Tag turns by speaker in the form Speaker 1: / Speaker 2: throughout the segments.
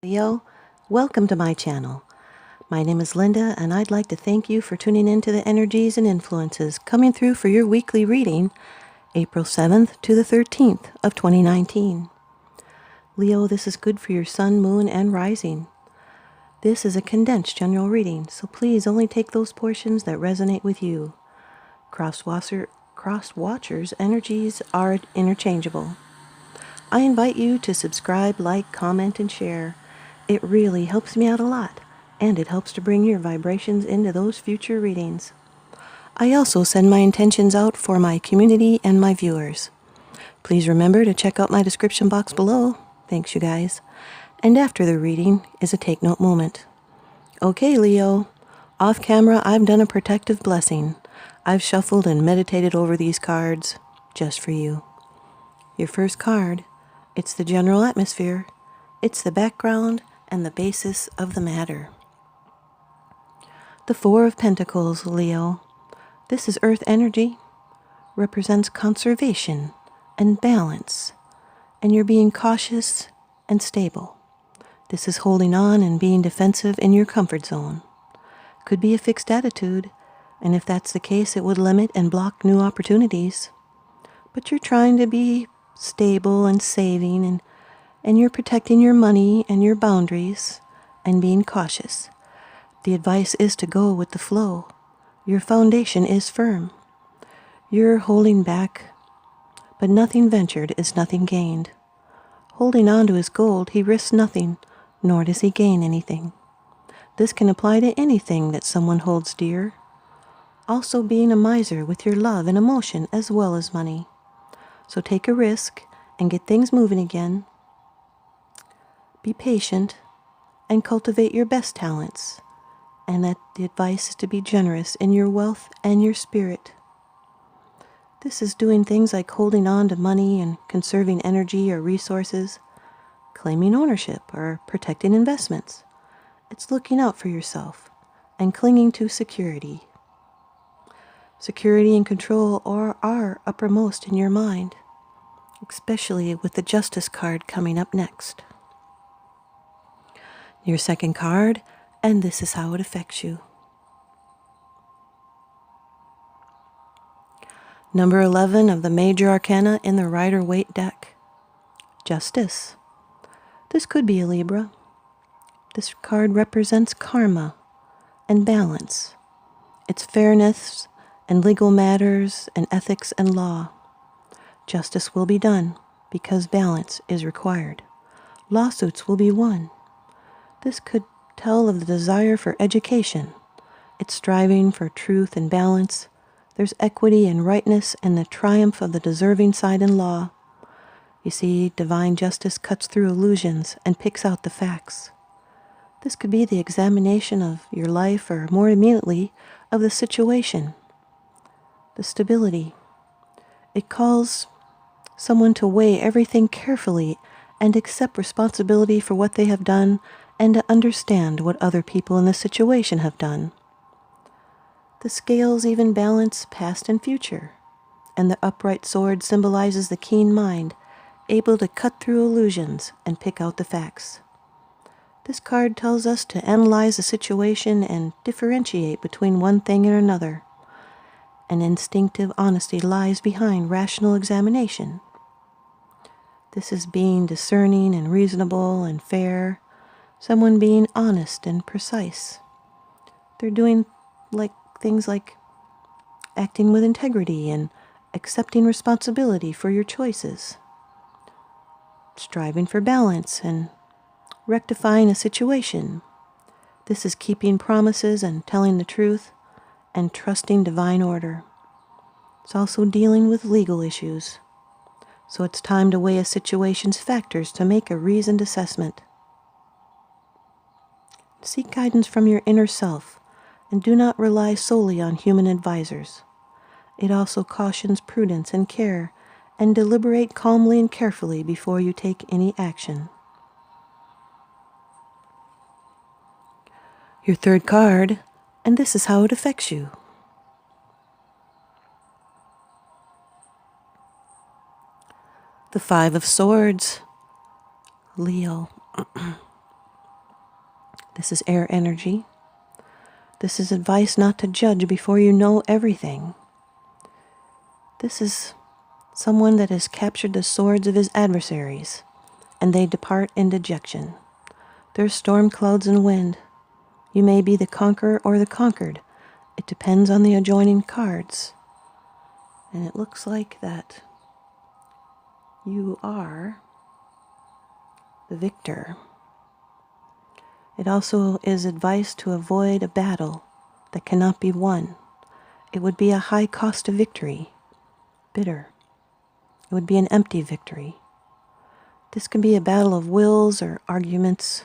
Speaker 1: Leo, welcome to my channel. My name is Linda, and I'd like to thank you for tuning in to the energies and influences coming through for your weekly reading, April 7th to the 13th of 2019. Leo, this is good for your sun, moon, and rising. This is a condensed general reading, so please only take those portions that resonate with you. Cross-watchers' energies are interchangeable. I invite you to subscribe, like, comment, and share. It really helps me out a lot, and it helps to bring your vibrations into those future readings. I also send my intentions out for my community and my viewers. Please remember to check out my description box below. Thanks, you guys. And after the reading is a take note moment. Okay, Leo. Off camera, I've done a protective blessing. I've shuffled and meditated over these cards just for you. Your first card, it's the general atmosphere. It's the background and the basis of the matter. The Four of Pentacles, Leo. This is earth energy, represents conservation and balance, and you're being cautious and stable. This is holding on and being defensive in your comfort zone. Could be a fixed attitude, and if that's the case, it would limit and block new opportunities. But you're trying to be stable and saving, and you're protecting your money and your boundaries and being cautious. The advice is to go with the flow. Your foundation is firm. You're holding back, but nothing ventured is nothing gained. Holding on to his gold, he risks nothing, nor does he gain anything. This can apply to anything that someone holds dear. Also being a miser with your love and emotion as well as money. So take a risk and get things moving again. Be patient and cultivate your best talents, and that the advice is to be generous in your wealth and your spirit. This is doing things like holding on to money and conserving energy or resources, claiming ownership or protecting investments. It's looking out for yourself and clinging to security. Security and control are uppermost in your mind, especially with the Justice card coming up next. Your second card, and this is how it affects you. Number 11 of the Major Arcana in the Rider-Waite deck. Justice. This could be a Libra. This card represents karma and balance. It's fairness and legal matters and ethics and law. Justice will be done because balance is required. Lawsuits will be won. This could tell of the desire for education. It's striving for truth and balance. There's equity and rightness and the triumph of the deserving side in law. You see, divine justice cuts through illusions and picks out the facts. This could be the examination of your life, or more immediately, of the situation. The stability. It calls someone to weigh everything carefully and accept responsibility for what they have done, and to understand what other people in the situation have done. The scales even balance past and future, and the upright sword symbolizes the keen mind, able to cut through illusions and pick out the facts. This card tells us to analyze the situation and differentiate between one thing and another. An instinctive honesty lies behind rational examination. This is being discerning and reasonable and fair, someone being honest and precise. They're doing things like acting with integrity and accepting responsibility for your choices. Striving for balance and rectifying a situation. This is keeping promises and telling the truth and trusting divine order. It's also dealing with legal issues. So it's time to weigh a situation's factors to make a reasoned assessment. Seek guidance from your inner self, and do not rely solely on human advisors. It also cautions prudence and care, and deliberate calmly and carefully before you take any action. Your third card, and this is how it affects you. The Five of Swords, Leo. This is air energy. This is advice not to judge before you know everything. This is someone that has captured the swords of his adversaries, and they depart in dejection. There's storm clouds and wind. You may be the conqueror or the conquered. It depends on the adjoining cards. And it looks like that you are the victor. It also is advice to avoid a battle that cannot be won. It would be a high cost of victory, bitter. It would be an empty victory. This can be a battle of wills or arguments.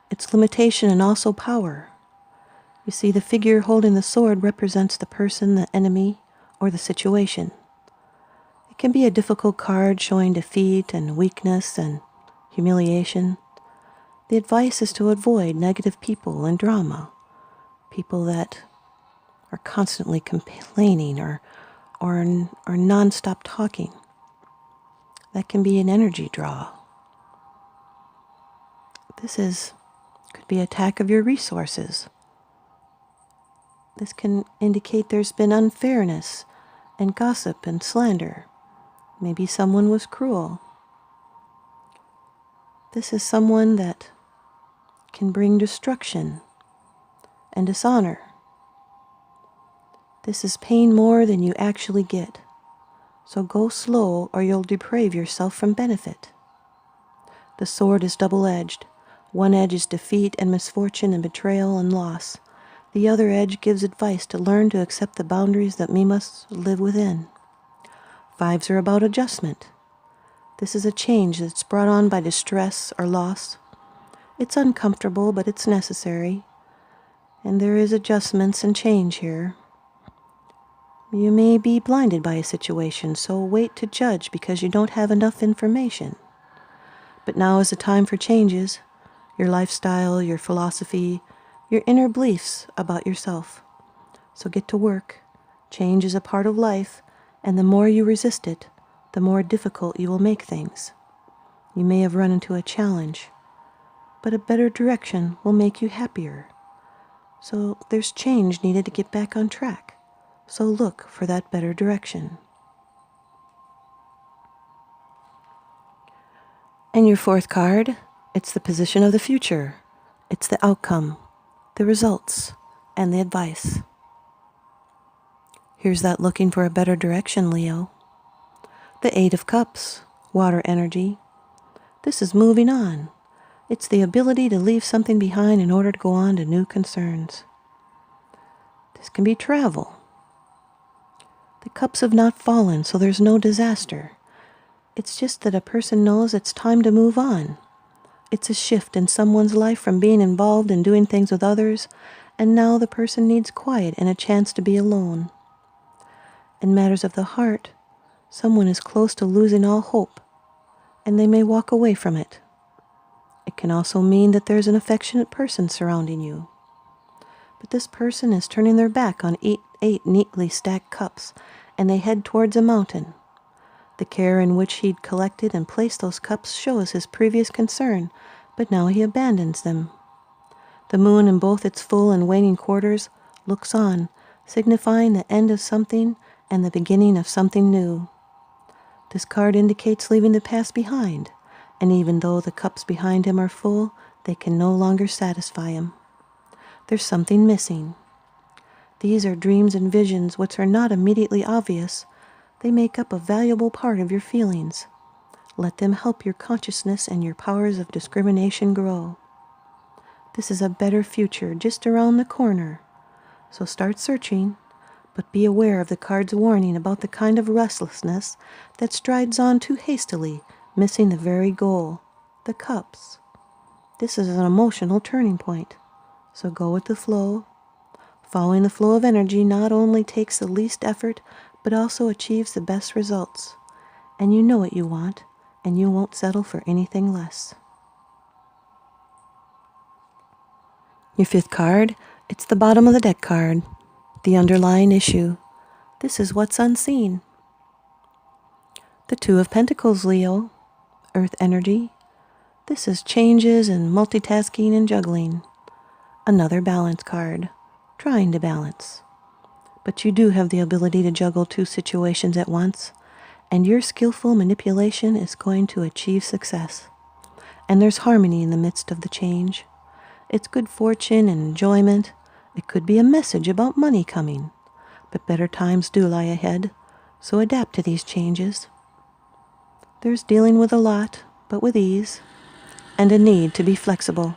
Speaker 1: It's limitation and also power. You see, the figure holding the sword represents the person, the enemy, or the situation. It can be a difficult card showing defeat and weakness and humiliation. The advice is to avoid negative people and drama, people that are constantly complaining or non-stop talking. That can be an energy draw. This could be attack of your resources. This can indicate there's been unfairness and gossip and slander. Maybe someone was cruel. This is someone that can bring destruction and dishonor. This is pain more than you actually get. So go slow or you'll deprave yourself from benefit. The sword is double-edged. One edge is defeat and misfortune and betrayal and loss. The other edge gives advice to learn to accept the boundaries that we must live within. Fives are about adjustment. This is a change that's brought on by distress or loss. It's uncomfortable, but it's necessary. And there is adjustments and change here. You may be blinded by a situation, so wait to judge because you don't have enough information. But now is the time for changes. Your lifestyle, your philosophy, your inner beliefs about yourself. So get to work. Change is a part of life, and the more you resist it, the more difficult you will make things. You may have run into a challenge, but a better direction will make you happier. So there's change needed to get back on track. So look for that better direction. And your fourth card, it's the position of the future. It's the outcome, the results, and the advice. Here's that looking for a better direction, Leo. The Eight of Cups, water energy. This is moving on. It's the ability to leave something behind in order to go on to new concerns. This can be travel. The cups have not fallen, so there's no disaster. It's just that a person knows it's time to move on. It's a shift in someone's life from being involved in doing things with others, and now the person needs quiet and a chance to be alone. In matters of the heart, someone is close to losing all hope, and they may walk away from it. It can also mean that there's an affectionate person surrounding you. But this person is turning their back on eight neatly stacked cups, and they head towards a mountain. The care in which he'd collected and placed those cups shows his previous concern, but now he abandons them. The moon in both its full and waning quarters looks on, signifying the end of something and the beginning of something new. This card indicates leaving the past behind, and even though the cups behind him are full, they can no longer satisfy him. There's something missing. These are dreams and visions which are not immediately obvious. They make up a valuable part of your feelings. Let them help your consciousness and your powers of discrimination grow. This is a better future just around the corner. So start searching, but be aware of the card's warning about the kind of restlessness that strides on too hastily, missing the very goal, the cups. This is an emotional turning point. So go with the flow. Following the flow of energy not only takes the least effort, but also achieves the best results. And you know what you want, and you won't settle for anything less. Your fifth card, it's the bottom of the deck card, the underlying issue. This is what's unseen. The Two of Pentacles, Leo, earth energy. This is changes and multitasking and juggling. Another balance card, trying to balance. But you do have the ability to juggle two situations at once, and your skillful manipulation is going to achieve success. And there's harmony in the midst of the change. It's good fortune and enjoyment. It could be a message about money coming, but better times do lie ahead, so adapt to these changes. There's dealing with a lot, but with ease, and a need to be flexible.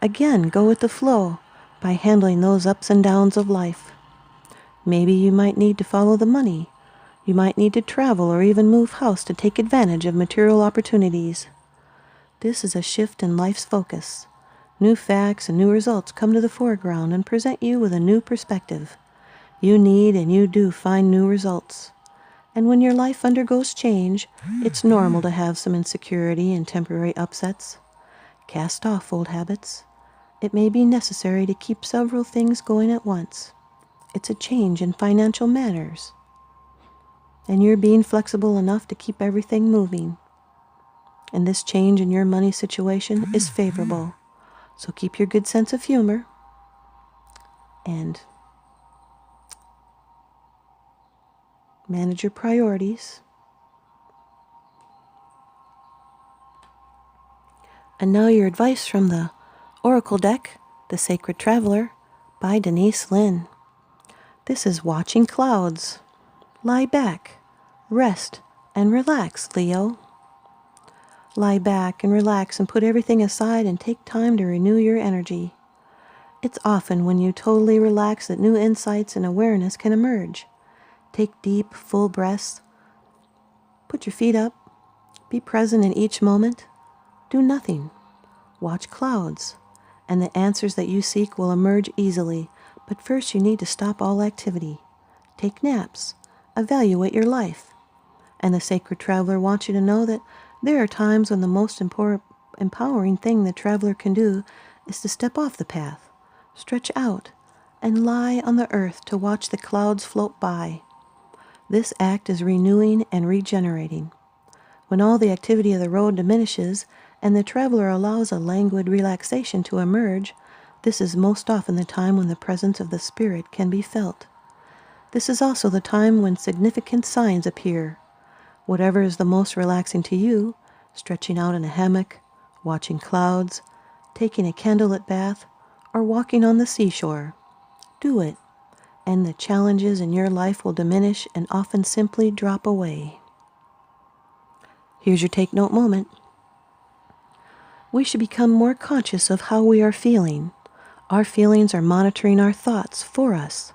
Speaker 1: Again, go with the flow by handling those ups and downs of life. Maybe you might need to follow the money. You might need to travel or even move house to take advantage of material opportunities. This is a shift in life's focus. New facts and new results come to the foreground and present you with a new perspective. You need and you do find new results. And when your life undergoes change, it's normal to have some insecurity and temporary upsets. Cast off old habits. It may be necessary to keep several things going at once. It's a change in financial matters. And you're being flexible enough to keep everything moving. And this change in your money situation is favorable. So keep your good sense of humor and manage your priorities. And now your advice from the Oracle deck, The Sacred Traveler, by Denise Linn. This is watching clouds. Lie back, rest, and relax, Leo. Lie back and relax and put everything aside and take time to renew your energy. It's often when you totally relax that new insights and awareness can emerge. Take deep, full breaths. Put your feet up. Be present in each moment. Do nothing. Watch clouds, and the answers that you seek will emerge easily. But first you need to stop all activity. Take naps. Evaluate your life. And the Sacred Traveler wants you to know that there are times when the most empowering thing the traveler can do is to step off the path, stretch out, and lie on the earth to watch the clouds float by. This act is renewing and regenerating. When all the activity of the road diminishes and the traveler allows a languid relaxation to emerge, this is most often the time when the presence of the spirit can be felt. This is also the time when significant signs appear. Whatever is the most relaxing to you, stretching out in a hammock, watching clouds, taking a candlelit bath, or walking on the seashore, do it, and the challenges in your life will diminish and often simply drop away. Here's your take note moment. We should become more conscious of how we are feeling. Our feelings are monitoring our thoughts for us.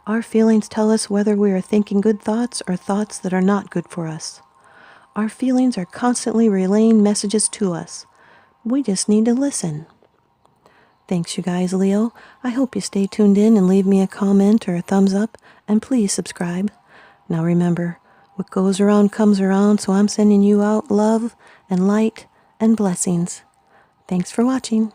Speaker 1: Our feelings tell us whether we are thinking good thoughts or thoughts that are not good for us. Our feelings are constantly relaying messages to us. We just need to listen. Thanks, you guys, Leo. I hope you stay tuned in and leave me a comment or a thumbs up, and please subscribe. Now remember, what goes around comes around, so I'm sending you out love and light and blessings. Thanks for watching.